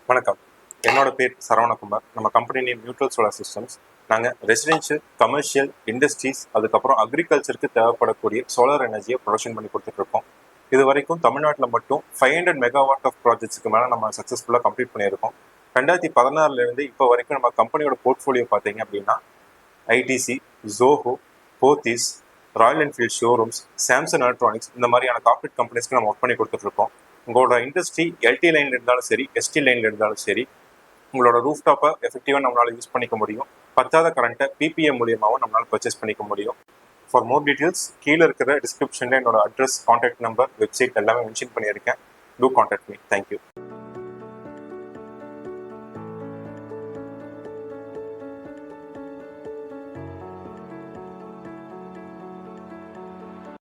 வணக்கம். என்னோட பேர் சரவணகுமார். நம்ம company name neutral solar systems. நாங்கள் ரெசிடென்ஷியல், கமர்ஷியல், இண்டஸ்ட்ரீஸ், அதுக்கப்புறம் அக்ரிகல்ச்சருக்கு தேவைப்படக்கூடிய சோலார் எனர்ஜியை ப்ரொடக்ஷன் பண்ணி கொடுத்துட்ருக்கோம். இது வரைக்கும் தமிழ்நாட்டில் மட்டும் 500 மெகாவாட் ஆஃப் ப்ராஜெக்ட்ஸுக்கு மேலே நம்ம சக்ஸஸ்ஃபுல்லாக கம்ப்ளீட் பண்ணியிருக்கோம். 2016 இப்போ வரைக்கும் நம்ம கம்பெனியோட போர்ட்ஃபோலியோ பார்த்தீங்க அப்படின்னா ITC, Zoho, Pothys, Royal Enfield showrooms, Samsung electronics இந்த மாதிரியான கார்பரேட் கம்பெனிஸ்க்கு நம்ம ஒர்க் பண்ணி கொடுத்துட்ருக்கோம். உங்களோட இண்டஸ்ட்ரி எல்டி லைன்ல இருந்தாலும் சரி, எஸ்டி லைன்ல இருந்தாலும் சரி, உங்களோட ரூஃப் டாப்பை எஃபெக்டிவாக நம்மளால யூஸ் பண்ணிக்க முடியும். பத்தாத கரண்ட்டை பிபிஎம் மூலியமாகவும் நம்மளால பர்ச்சேஸ் பண்ணிக்க முடியும். ஃபார் மோர் டீட்டெயில்ஸ் கீழே இருக்கிற டிஸ்கிரிப்ஷனில் என்னோட அட்ரஸ், கான்டாக்ட் நம்பர், வெப்சைட் எல்லாமே மென்ஷன் பண்ணியிருக்கேன். To contact me. தேங்க்யூ.